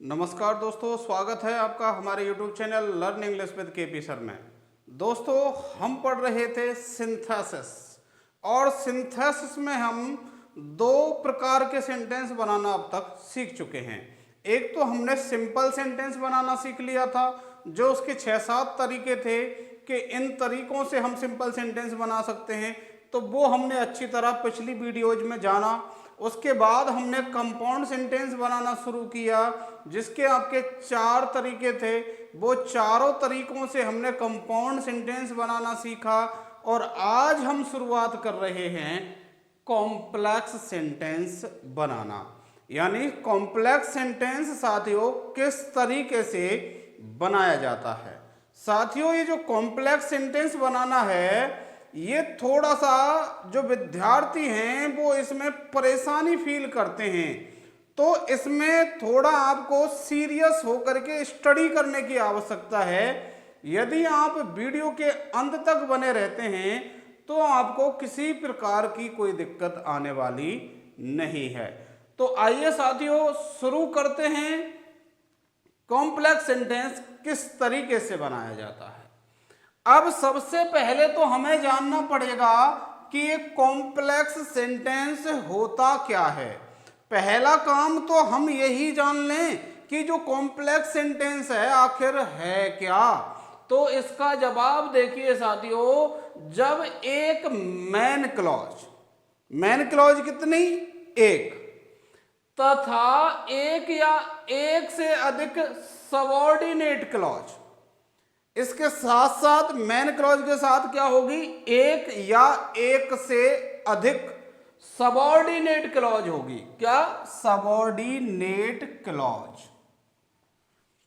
नमस्कार दोस्तों, स्वागत है आपका हमारे YouTube channel learn English with KP sir में। दोस्तों, हम पढ़ रहे थे सिंथेसिस और सिंथेसिस में हम दो प्रकार के सेंटेंस बनाना अब तक सीख चुके हैं। एक तो हमने सिंपल सेंटेंस बनाना सीख लिया था, जो उसके 6-7 तरीके थे कि इन तरीकों से हम सिंपल सेंटेंस बना सकते हैं, तो वो हमने अच्छी तरह पिछली वीडियोज में जाना। उसके बाद हमने कंपाउंड सेंटेंस बनाना शुरू किया, जिसके आपके 4 तरीके थे। वो चारों तरीकों से हमने कंपाउंड सेंटेंस बनाना सीखा और आज हम शुरुआत कर रहे हैं कॉम्प्लेक्स सेंटेंस बनाना। यानी कॉम्प्लेक्स सेंटेंस साथियों किस तरीके से बनाया जाता है। साथियों, ये जो कॉम्प्लेक्स सेंटेंस बनाना है, ये थोड़ा सा जो विद्यार्थी हैं वो इसमें परेशानी फील करते हैं, तो इसमें थोड़ा आपको सीरियस होकर के स्टडी करने की आवश्यकता है। यदि आप वीडियो के अंत तक बने रहते हैं तो आपको किसी प्रकार की कोई दिक्कत आने वाली नहीं है। तो आइए साथियों, शुरू करते हैं कॉम्प्लेक्स सेंटेंस किस तरीके से बनाया जाता है। अब सबसे पहले तो हमें जानना पड़ेगा कि ये कॉम्प्लेक्स सेंटेंस होता क्या है। पहला काम तो हम यही जान लें कि जो कॉम्प्लेक्स सेंटेंस है आखिर है क्या। तो इसका जवाब देखिए साथियों, जब एक मेन क्लॉज कितनी, एक, तथा एक या एक से अधिक सबऑर्डिनेट क्लॉज, इसके साथ साथ मेन क्लॉज के साथ क्या होगी, एक या एक से अधिक सबऑर्डिनेट क्लॉज होगी। क्या, सबऑर्डिनेट क्लॉज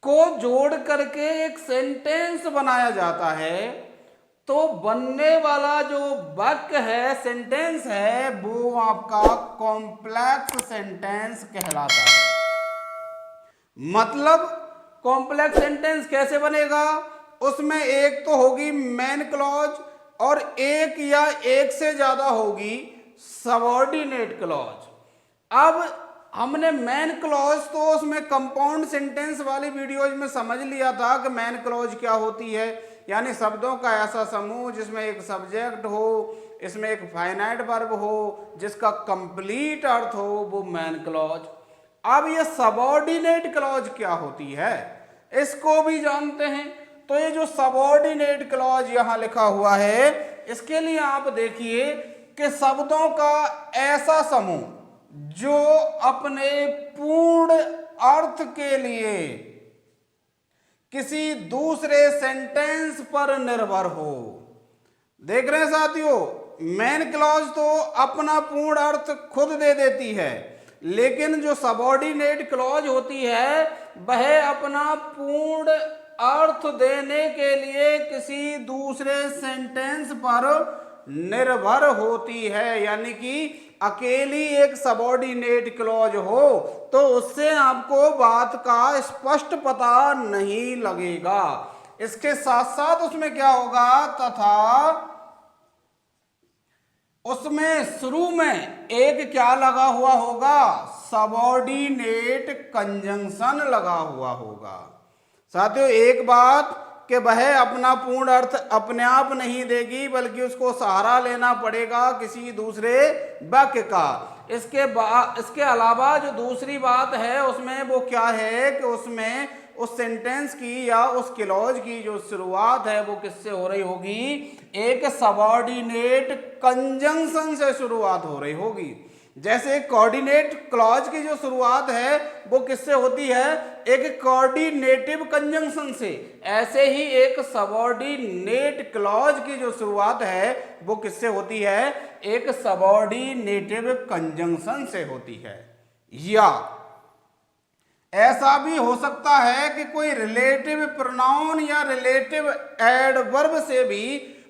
को जोड़ करके एक सेंटेंस बनाया जाता है। तो बनने वाला जो वाक्य है, सेंटेंस है, वो आपका कॉम्प्लेक्स सेंटेंस कहलाता है। मतलब कॉम्प्लेक्स सेंटेंस कैसे बनेगा, उसमें एक तो होगी मेन क्लॉज और एक या एक से ज्यादा होगी सबऑर्डिनेट क्लॉज। अब हमने मेन क्लॉज तो उसमें कंपाउंड सेंटेंस वाली वीडियोज में समझ लिया था कि मेन क्लॉज क्या होती है, यानी शब्दों का ऐसा समूह जिसमें एक सब्जेक्ट हो, इसमें एक फाइनाइट वर्ब हो, जिसका कंप्लीट अर्थ हो, वो मेन क्लॉज। अब ये सबऑर्डिनेट क्लॉज क्या होती है, इसको भी जानते हैं। तो ये जो सबऑर्डिनेट क्लॉज यहां लिखा हुआ है, इसके लिए आप देखिए कि शब्दों का ऐसा समूह जो अपने पूर्ण अर्थ के लिए किसी दूसरे सेंटेंस पर निर्भर हो। देख रहे हैं साथियों, मेन क्लॉज तो अपना पूर्ण अर्थ खुद दे देती है, लेकिन जो सबऑर्डिनेट क्लॉज होती है वह अपना पूर्ण अर्थ देने के लिए किसी दूसरे सेंटेंस पर निर्भर होती है। यानी कि अकेली एक सबऑर्डिनेट क्लॉज हो तो उससे आपको बात का स्पष्ट पता नहीं लगेगा। इसके साथ साथ उसमें क्या होगा, तथा उसमें शुरू में एक क्या लगा हुआ होगा, सबऑर्डिनेट कंजंक्शन लगा हुआ होगा। साथियों, एक बात कि वह अपना पूर्ण अर्थ अपने आप नहीं देगी, बल्कि उसको सहारा लेना पड़ेगा किसी दूसरे वाक्य का। इसके अलावा जो दूसरी बात है उसमें वो क्या है कि उसमें उस सेंटेंस की या उस क्लॉज की जो शुरुआत है वो किससे हो रही होगी, एक सबऑर्डिनेट कंजंक्शन से शुरुआत हो रही होगी। जैसे कोऑर्डिनेट क्लॉज की जो शुरुआत है वो किससे होती है, एक कोऑर्डिनेटिव कंजंक्शन से, ऐसे ही एक सबऑर्डिनेट क्लॉज की जो शुरुआत है वो किससे होती है, एक सबऑर्डिनेटिव कंजंक्शन से होती है। या ऐसा भी हो सकता है कि कोई रिलेटिव प्रोनाउन या रिलेटिव एडवर्ब से भी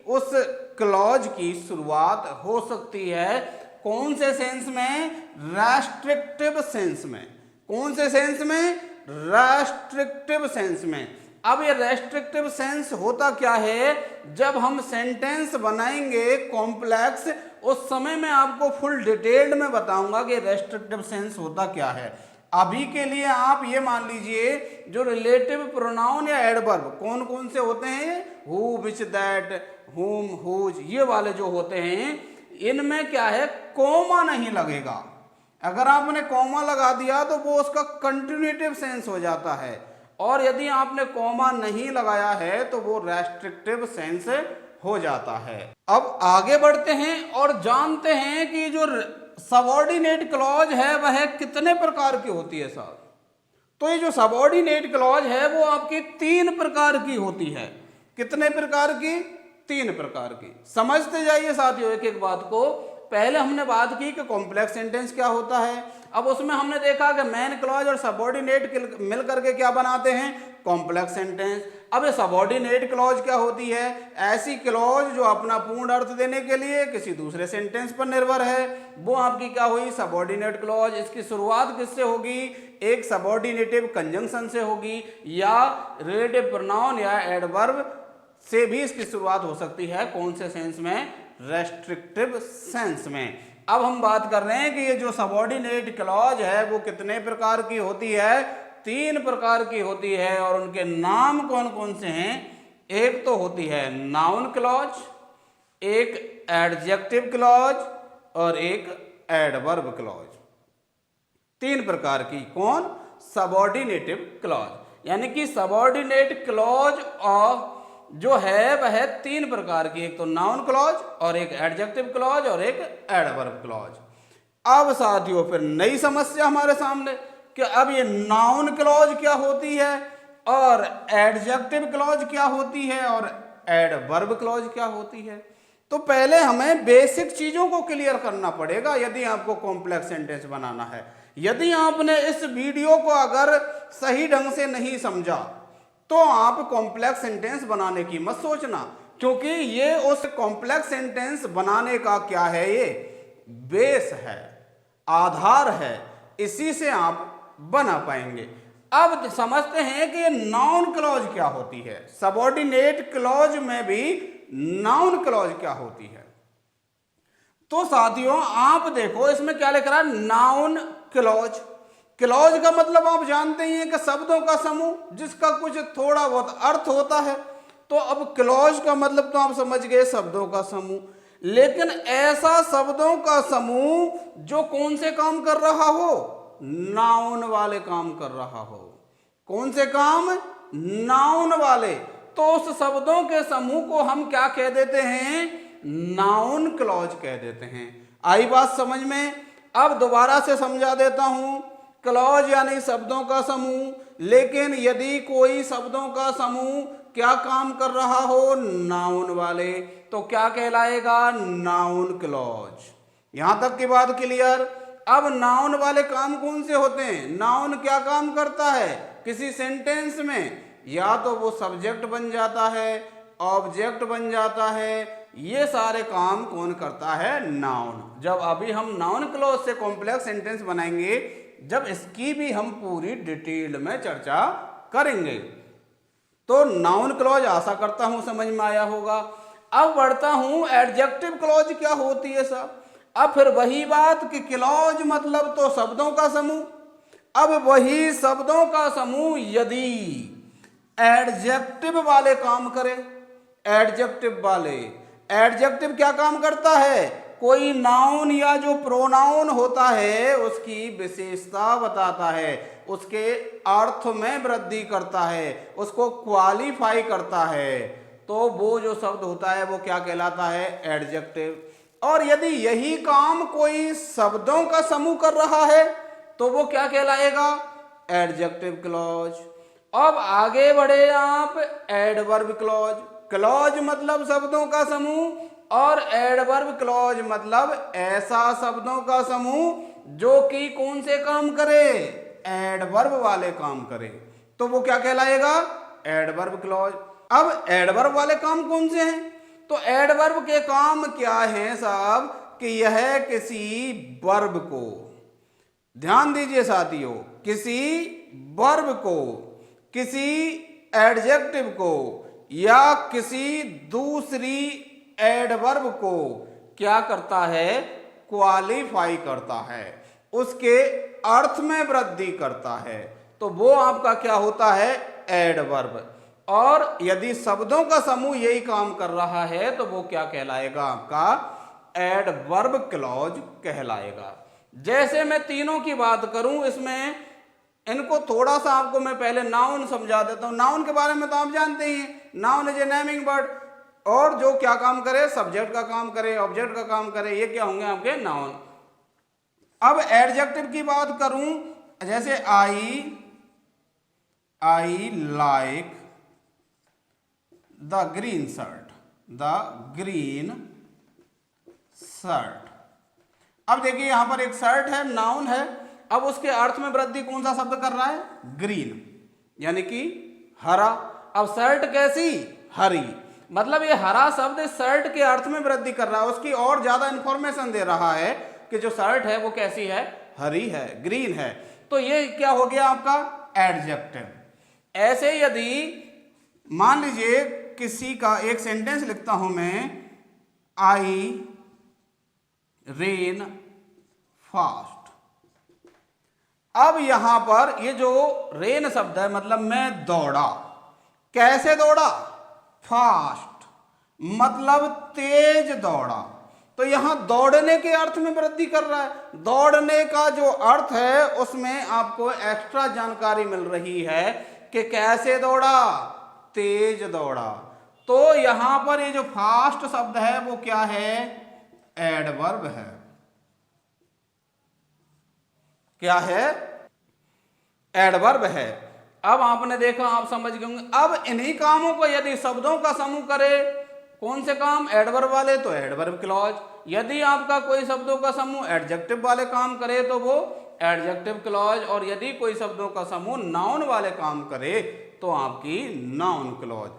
उस क्लॉज की शुरुआत हो सकती है। कौन से सेंस में, रेस्ट्रिक्टिव सेंस में। कौन से सेंस में, रेस्ट्रिक्टिव सेंस में। अब ये रेस्ट्रिक्टिव सेंस होता क्या है, जब हम सेंटेंस बनाएंगे कॉम्प्लेक्स, उस समय मैं आपको फुल डिटेल्ड में बताऊंगा कि रेस्ट्रिक्टिव सेंस होता क्या है। अभी के लिए आप ये मान लीजिए जो रिलेटिव प्रोनाउन या एडवर्ब कौन कौन से होते हैं, हु, विच, दैट, हुम, हुज, ये वाले जो होते हैं इनमें क्या है, कॉमा नहीं लगेगा। अगर आपने कॉमा लगा दिया तो वो उसका कंटिन्यूटिव सेंस हो जाता है, और यदि आपने कॉमा नहीं लगाया है तो वो रेस्ट्रिक्टिव सेंस हो जाता है। अब आगे बढ़ते हैं और जानते हैं कि जो सबऑर्डिनेट क्लॉज है वह कितने प्रकार की होती है साहब। तो ये जो सबऑर्डिनेट क्लॉज है वो आपकी 3 प्रकार की होती है। कितने प्रकार की? 3 प्रकार की। समझते जाइए साथियों एक एक बात को। पहले हमने बात की कि कॉम्प्लेक्स सेंटेंस क्या होता है। अब उसमें हमने देखा कि मेन क्लॉज और सबऑर्डिनेट मिल करके क्या बनाते हैं, कॉम्प्लेक्स सेंटेंस। अब ये सबऑर्डिनेट क्लॉज क्या होती है? ऐसी क्लॉज जो अपना पूर्ण अर्थ देने के लिए किसी दूसरे सेंटेंस पर निर्भर है, वो आपकी क्या हुई, सबऑर्डिनेट क्लॉज। इसकी शुरुआत किससे होगी? एक सबऑर्डिनेटिव कंजंक्शन से होगी, या रिलेटिव प्रोनाउन या एडवर्ब से भी इसकी शुरुआत हो सकती है। कौन से सेंस में? रेस्ट्रिक्टिव सेंस में। अब हम बात कर रहे हैं कि ये जो सबऑर्डिनेट क्लॉज है वो कितने प्रकार की होती है? 3 प्रकार की होती है, और उनके नाम कौन कौन से हैं? एक तो होती है नाउन क्लॉज, एक एडजेक्टिव क्लॉज और एक एडवर्ब क्लॉज। 3 प्रकार की। कौन? सबऑर्डिनेटिव क्लॉज। यानी कि सबऑर्डिनेट क्लॉज और जो है वह 3 प्रकार की, एक तो नाउन क्लॉज और एक एडजेक्टिव क्लॉज और एक एडवर्ब क्लॉज। अब साथियों फिर नई समस्या हमारे सामने कि अब ये नाउन क्लॉज क्या होती है और एडजेक्टिव क्लॉज क्या होती है और एडवर्ब क्लॉज क्या होती है। तो पहले हमें बेसिक चीजों को क्लियर करना पड़ेगा यदि आपको कॉम्प्लेक्स सेंटेंस बनाना है। यदि आपने इस वीडियो को अगर सही ढंग से नहीं समझा तो आप कॉम्प्लेक्स सेंटेंस बनाने की मत सोचना, क्योंकि ये उस कॉम्प्लेक्स सेंटेंस बनाने का क्या है, ये बेस है, आधार है, इसी से आप बना पाएंगे। अब समझते हैं कि नाउन क्लॉज क्या होती है। सबऑर्डिनेट क्लॉज में भी नाउन क्लॉज क्या होती है। तो साथियों आप देखो इसमें क्या लिख रहा है, नाउन क्लॉज। क्लॉज का मतलब आप जानते ही हैं कि शब्दों का समूह जिसका कुछ थोड़ा बहुत अर्थ होता है। तो अब क्लॉज का मतलब तो आप समझ गए, शब्दों का समूह। लेकिन ऐसा शब्दों का समूह जो कौन से काम कर रहा हो, नाउन वाले काम कर रहा हो। कौन से काम? नाउन वाले। तो उस शब्दों के समूह को हम क्या कह देते हैं? नाउन क्लॉज कह देते हैं। आई बात समझ में? अब दोबारा से समझा देता हूं। क्लॉज यानी शब्दों का समूह, लेकिन यदि कोई शब्दों का समूह क्या काम कर रहा हो, नाउन वाले, तो क्या कहलाएगा? Noun clause. यहां तक की बात क्लियर। अब नाउन वाले काम कौन से होते हैं? नाउन क्या काम करता है किसी सेंटेंस में? या तो वो सब्जेक्ट बन जाता है, ऑब्जेक्ट बन जाता है। ये सारे काम कौन करता है? नाउन। जब अभी हम नाउन क्लॉज से कॉम्प्लेक्स सेंटेंस बनाएंगे, जब इसकी भी हम पूरी डिटेल में चर्चा करेंगे। तो नाउन क्लॉज आशा करता हूं समझ में आया होगा। अब बढ़ता हूं, एडजेक्टिव क्लॉज क्या होती है साहब। अब फिर वही बात कि क्लॉज मतलब तो शब्दों का समूह। अब वही शब्दों का समूह यदि एडजेक्टिव वाले काम करे, एडजेक्टिव वाले, एडजेक्टिव क्या काम करता है? कोई नाउन या जो प्रोनाउन होता है उसकी विशेषता बताता है, उसके अर्थ में वृद्धि करता है, उसको क्वालिफाई करता है। तो वो जो शब्द होता है वो क्या कहलाता है? एडजेक्टिव। और यदि यही काम कोई शब्दों का समूह कर रहा है तो वो क्या कहलाएगा? Adjective clause. अब आगे बढ़े आप, एडवर्ब क्लॉज। क्लॉज मतलब शब्दों का समूह, और एडवर्ब क्लॉज मतलब ऐसा शब्दों का समूह जो कि कौन से काम करे? एडवर्ब वाले काम करे। तो वो क्या कहलाएगा? Adverb clause. अब एडवर्ब वाले काम कौन से हैं? तो एडवर्ब के काम क्या हैं साहब कि यह किसी वर्ब को, ध्यान दीजिए साथियों, किसी वर्ब को, किसी एडजेक्टिव को या किसी दूसरी एडवर्ब को क्या करता है? क्वालिफाई करता है। उसके अर्थ में वृद्धि करता है, तो वो आपका क्या होता है, एडवर्ब। और यदि शब्दों का समूह यही काम कर रहा है तो वो क्या कहलाएगा, आपका एडवर्ब क्लॉज कहलाएगा। जैसे मैं तीनों की बात करूं, इसमें इनको थोड़ा सा आपको मैं पहले नाउन समझा देता हूं। नाउन के बारे में तो आप जानते ही हैं, noun is a naming word, और जो क्या काम करे, सब्जेक्ट का काम करे, ऑब्जेक्ट का काम करे, ये क्या होंगे आपके नाउन। अब एडजेक्टिव की बात करूं, जैसे I like the green shirt, the green shirt. अब देखिए यहां पर एक शर्ट है, नाउन है। अब उसके अर्थ में वृद्धि कौन सा शब्द कर रहा है, ग्रीन, यानी कि हरा। अब शर्ट कैसी, हरी, मतलब ये हरा शब्द शर्ट के अर्थ में वृद्धि कर रहा है, उसकी और ज्यादा इंफॉर्मेशन दे रहा है कि जो शर्ट है वो कैसी है, हरी है, ग्रीन है। तो ये क्या हो गया आपका एडजेक्टिव। ऐसे यदि मान लीजिए किसी का एक सेंटेंस लिखता हूं मैं, आई रेन फास्ट। अब यहां पर ये जो रेन शब्द है, मतलब मैं दौड़ा, कैसे दौड़ा, फास्ट, मतलब तेज दौड़ा। तो यहां दौड़ने के अर्थ में वृद्धि कर रहा है। दौड़ने का जो अर्थ है उसमें आपको एक्स्ट्रा जानकारी मिल रही है कि कैसे दौड़ा, तेज दौड़ा। तो यहां पर ये जो फास्ट शब्द है वो क्या है, एडवर्ब है। क्या है, एडवर्ब है। अब आपने देखा, आप समझ गए होंगे। अब इन्हीं कामों को यदि शब्दों का समूह करे, कौन से काम, एडवर्ब वाले, तो एडवर्ब क्लॉज। यदि आपका कोई शब्दों का समूह एडजेक्टिव वाले काम करे तो वो एडजेक्टिव क्लॉज, और यदि कोई शब्दों का समूह नाउन वाले काम करे तो आपकी नाउन क्लॉज।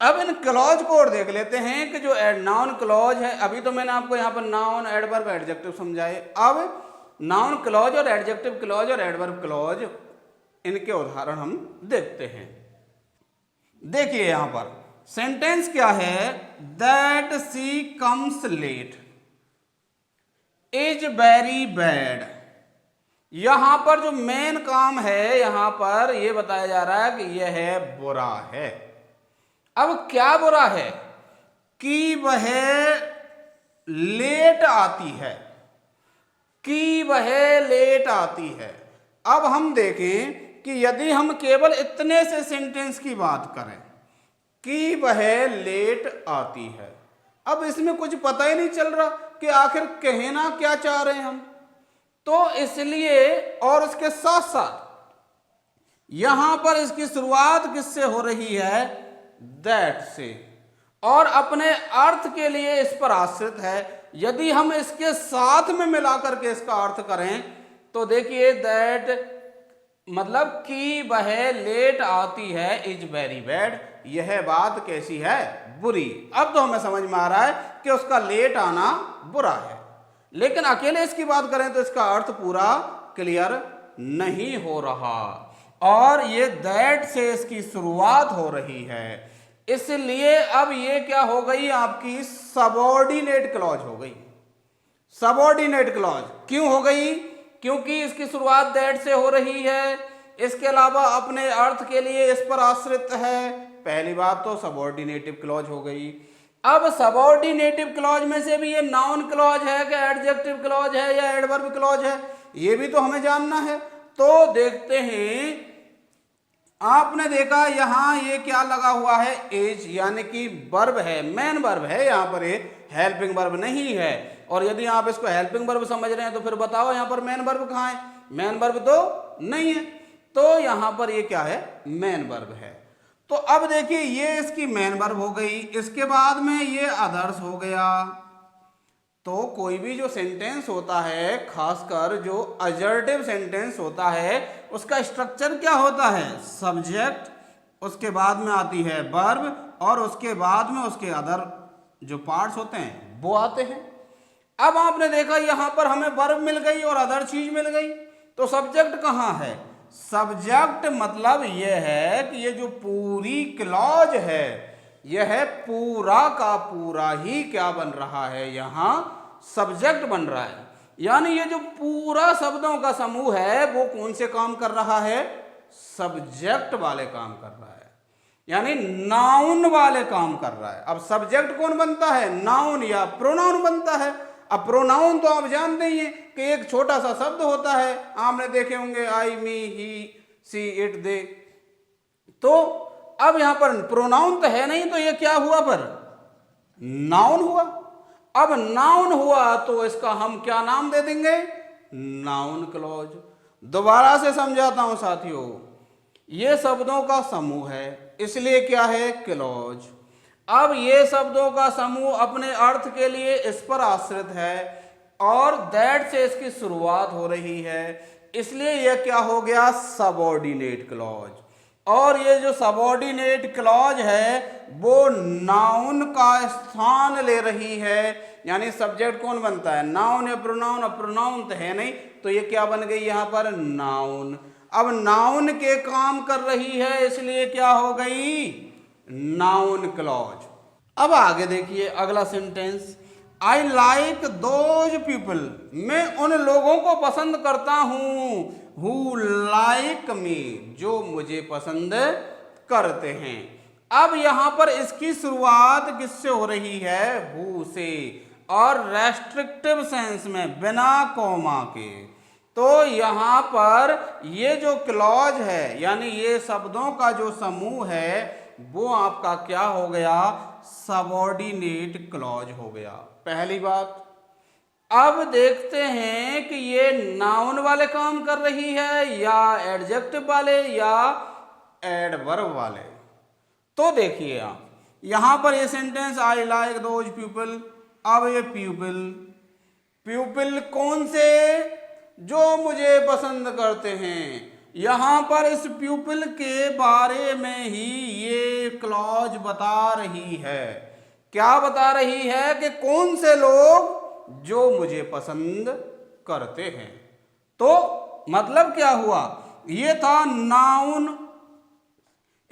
अब इन क्लॉज को और देख लेते हैं कि जो नाउन क्लॉज है, अभी तो मैंने आपको यहाँ पर नाउन, एडवर्ब, एडजेक्टिव समझाए। अब नाउन क्लॉज और एडजेक्टिव क्लॉज और एडवर्ब क्लॉज, इनके उदाहरण हम देखते हैं। देखिए यहां पर सेंटेंस क्या है, that she comes late is very bad. यहां पर जो मेन काम है, यहां पर यह बताया जा रहा है कि यह है बुरा है। अब क्या बुरा है, कि वह लेट आती है, कि वह लेट आती है। अब हम देखें कि यदि हम केवल इतने से सेंटेंस की बात करें कि वह लेट आती है, अब इसमें कुछ पता ही नहीं चल रहा कि आखिर कहना क्या चाह रहे हैं हम। तो इसलिए, और उसके साथ साथ यहां पर इसकी शुरुआत किससे हो रही है, दैट से, और अपने अर्थ के लिए इस पर आश्रित है। यदि हम इसके साथ में मिलाकर के इसका अर्थ करें तो देखिए, दैट मतलब कि वह लेट आती है इज वेरी बैड, यह बात कैसी है, बुरी। अब तो हमें समझ में आ रहा है कि उसका लेट आना बुरा है। लेकिन अकेले इसकी बात करें तो इसका अर्थ पूरा क्लियर नहीं हो रहा, और ये दैट से इसकी शुरुआत हो रही है। इसलिए अब ये क्या हो गई, आपकी सबऑर्डिनेट क्लॉज हो गई। सबऑर्डिनेट क्लॉज क्यों हो गई, क्योंकि इसकी शुरुआत दैट से हो रही है, इसके अलावा अपने अर्थ के लिए इस पर आश्रित है। पहली बात तो सबऑर्डिनेटिव क्लॉज हो गई। अब सबऑर्डिनेटिव क्लॉज में से भी ये नाउन क्लॉज है कि एडजेक्टिव क्लॉज है या एडवर्ब क्लॉज है, ये भी तो हमें जानना है। तो देखते हैं, आपने देखा यहां ये क्या लगा हुआ है, एज, यानी कि वर्ब है, मेन वर्ब है, यहां पर ये हेल्पिंग वर्ब नहीं है। और यदि आप इसको हेल्पिंग वर्ब समझ रहे हैं तो फिर बताओ यहां पर मेन वर्ब कहां है, मेन वर्ब तो नहीं है। तो यहां पर ये क्या है, मेन वर्ब है। तो अब देखिए ये इसकी मेन वर्ब हो गई, इसके बाद में ये अदर्स हो गया। तो कोई भी जो सेंटेंस होता है, खासकर जो अजर्टिव सेंटेंस होता है, उसका स्ट्रक्चर क्या होता है, सब्जेक्ट, उसके बाद में आती है वर्ब, और उसके बाद में उसके अदर जो पार्ट्स होते हैं वो आते हैं। अब आपने देखा यहां पर हमें वर्ब मिल गई और अदर चीज मिल गई, तो सब्जेक्ट कहां है, सब्जेक्ट मतलब यह है कि ये जो पूरी क्लॉज है, यह पूरा का पूरा ही क्या बन रहा है, यहां सब्जेक्ट बन रहा है। यानी ये जो पूरा शब्दों का समूह है वो कौन से काम कर रहा है? सब्जेक्ट वाले काम कर रहा है, यानी नाउन वाले काम कर रहा है। अब सब्जेक्ट कौन बनता है? नाउन या प्रोनाउन बनता है। अब प्रोनाउन तो आप जानते ही हैं कि एक छोटा सा शब्द होता है, आपने देखे होंगे आई, मी, ही, सी, इट, दे। तो अब यहां पर प्रोनाउन तो है नहीं, तो ये क्या हुआ? पर नाउन हुआ। अब नाउन हुआ तो इसका हम क्या नाम दे देंगे? Noun clause. दोबारा से समझाता हूं साथियों, ये शब्दों का समूह है, इसलिए क्या है? क्लॉज। अब ये शब्दों का समूह अपने अर्थ के लिए इस पर आश्रित है और दैट से इसकी शुरुआत हो रही है, इसलिए यह क्या हो गया? Subordinate clause. और ये जो सबऑर्डिनेट क्लॉज है वो नाउन का स्थान ले रही है, यानी सब्जेक्ट कौन बनता है? नाउन या प्रोनाउन? अब प्रोनाउन तो है नहीं, तो ये क्या बन गई यहां पर? नाउन। अब नाउन के काम कर रही है, इसलिए क्या हो गई? Noun clause. अब आगे देखिए अगला sentence, I like those people, मैं उन लोगों को पसंद करता हूं, हु लाइक मी, जो मुझे पसंद करते हैं। अब यहां पर इसकी शुरुआत किससे हो रही है? हु से, और रेस्ट्रिक्टिव सेंस में, बिना कॉमा के। तो यहां पर ये जो क्लॉज है, यानी ये शब्दों का जो समूह है, वो आपका क्या हो गया? सबऑर्डिनेट क्लॉज हो गया। पहली बात। अब देखते हैं कि ये नाउन वाले काम कर रही है या एडजेक्टिव वाले या एडवर्ब वाले। तो देखिए आप यहां पर ये sentence, I like those people. अब ये पीपल, पीपल कौन से? जो मुझे पसंद करते हैं। यहां पर इस प्यूपिल के बारे में ही ये क्लॉज बता रही है। क्या बता रही है? कि कौन से लोग जो मुझे पसंद करते हैं। तो मतलब क्या हुआ? ये था नाउन।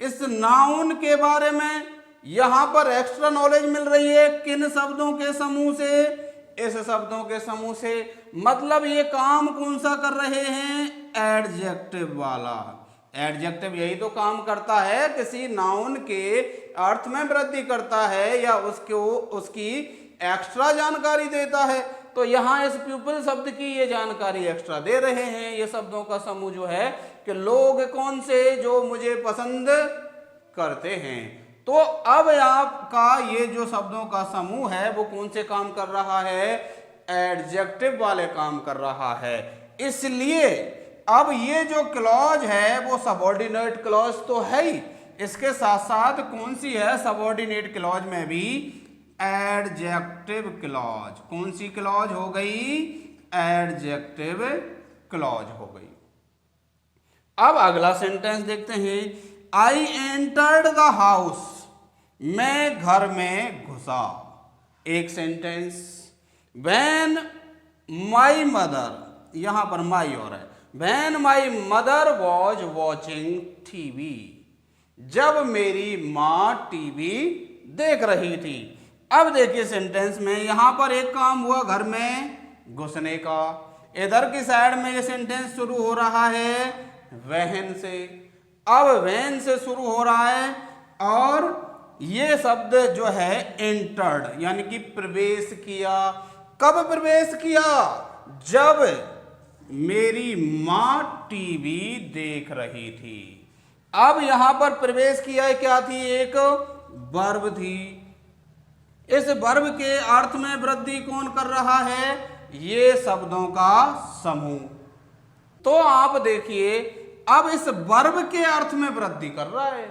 इस नाउन के बारे में यहां पर एक्स्ट्रा नॉलेज मिल रही है, किन शब्दों के समूह से? इस शब्दों के समूह से। मतलब ये काम कौन सा कर रहे हैं? एडजेक्टिव वाला। एडजेक्टिव यही तो काम करता है, किसी नाउन के अर्थ में वृद्धि करता है या उसकी एक्स्ट्रा जानकारी देता है। तो यहाँ इस प्यूपिल शब्द की ये जानकारी एक्स्ट्रा दे रहे हैं। ये शब्दों का समूह जो है कि लोग कौन से? जो मुझे पसंद करते हैं। तो अब आपका ये जो शब्दों का समूह है वो कौन से काम कर रहा है? एडजेक्टिव वाले काम कर रहा है। इसलिए अब ये जो क्लॉज है वो सबऑर्डिनेट क्लॉज तो है ही, इसके साथ साथ कौन सी है? सबऑर्डिनेट क्लॉज में भी एडजेक्टिव क्लॉज। कौन सी क्लॉज हो गई? एडजेक्टिव क्लॉज हो गई। अब अगला सेंटेंस देखते हैं, आई एंटर्ड द हाउस, मैं घर में घुसा। एक सेंटेंस, व्हेन माई मदर, यहां पर माई और है, when my mother was watching TV, जब मेरी मां टीवी देख रही थी। अब देखिए सेंटेंस में यहां पर एक काम हुआ घर में घुसने का। इधर की साइड में ये सेंटेंस शुरू हो रहा है वहन से। अब वहन से शुरू हो रहा है और ये शब्द जो है एंटर्ड, यानी कि प्रवेश किया। कब प्रवेश किया? जब मेरी मां टीवी देख रही थी। अब यहां पर प्रवेश किया क्या थी? एक वर्ब थी। इस वर्ब के अर्थ में वृद्धि कौन कर रहा है? ये शब्दों का समूह। तो आप देखिए अब इस वर्ब के अर्थ में वृद्धि कर रहा है,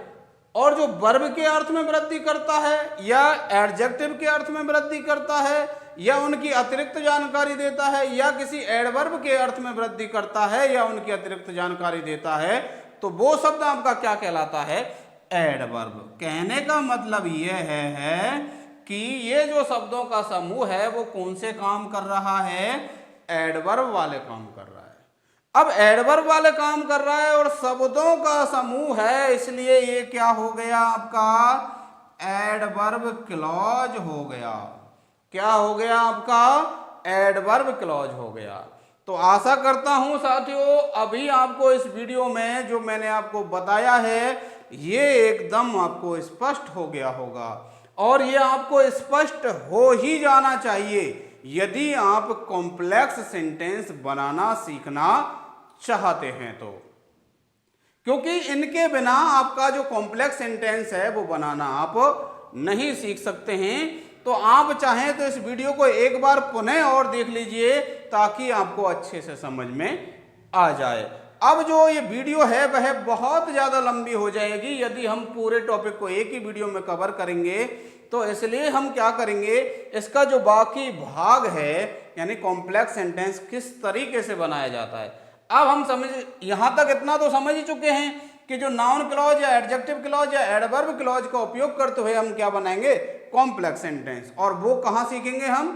और जो वर्ब के अर्थ में वृद्धि करता है या एडजेक्टिव के अर्थ में वृद्धि करता है या उनकी अतिरिक्त जानकारी देता है या किसी एडवर्ब के अर्थ में वृद्धि करता है या उनकी अतिरिक्त जानकारी देता है, तो वो शब्द आपका क्या कहलाता है? एडवर्ब। कहने का मतलब यह है कि ये जो शब्दों का समूह है वो कौन से काम कर रहा है? एडवर्ब वाले काम कर रहा है। अब एडवर्ब वाले काम कर रहा है और शब्दों का समूह है, इसलिए ये क्या हो गया आपका? एडवर्ब क्लॉज हो गया। क्या हो गया आपका? एडवर्ब क्लॉज हो गया। तो आशा करता हूं साथियों अभी आपको इस वीडियो में जो मैंने आपको बताया है ये एकदम आपको स्पष्ट हो गया होगा, और ये आपको स्पष्ट हो ही जाना चाहिए यदि आप कॉम्प्लेक्स सेंटेंस बनाना सीखना चाहते हैं तो, क्योंकि इनके बिना आपका जो कॉम्प्लेक्स सेंटेंस है वो बनाना आप नहीं सीख सकते हैं। तो आप चाहें तो इस वीडियो को एक बार पुनः और देख लीजिए ताकि आपको अच्छे से समझ में आ जाए। अब जो ये वीडियो है वह बहुत ज़्यादा लंबी हो जाएगी यदि हम पूरे टॉपिक को एक ही वीडियो में कवर करेंगे, तो इसलिए हम क्या करेंगे, इसका जो बाकी भाग है यानी कॉम्प्लेक्स सेंटेंस किस तरीके से बनाया जाता है, अब हम समझ यहां तक इतना तो समझ ही चुके हैं कि जो नाउन क्लॉज या एडजेक्टिव क्लॉज या एडवर्ब क्लॉज का उपयोग करते हुए हम क्या बनाएंगे, कॉम्प्लेक्स सेंटेंस। और वो कहां सीखेंगे हम,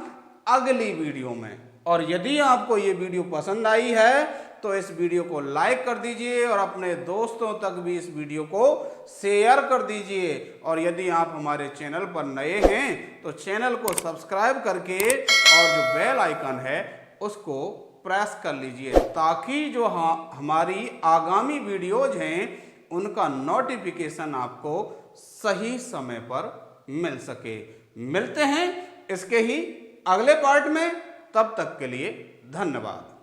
अगली वीडियो में। और यदि आपको ये वीडियो पसंद आई है तो इस वीडियो को लाइक कर दीजिए और अपने दोस्तों तक भी इस वीडियो को शेयर कर दीजिए। और यदि आप हमारे चैनल पर नए हैं तो चैनल को सब्सक्राइब करके और जो बेल आइकन है उसको प्रेस कर लीजिए ताकि जो हमारी आगामी वीडियोज हैं उनका नोटिफिकेशन आपको सही समय पर मिल सके। मिलते हैं इसके ही अगले पार्ट में, तब तक के लिए धन्यवाद।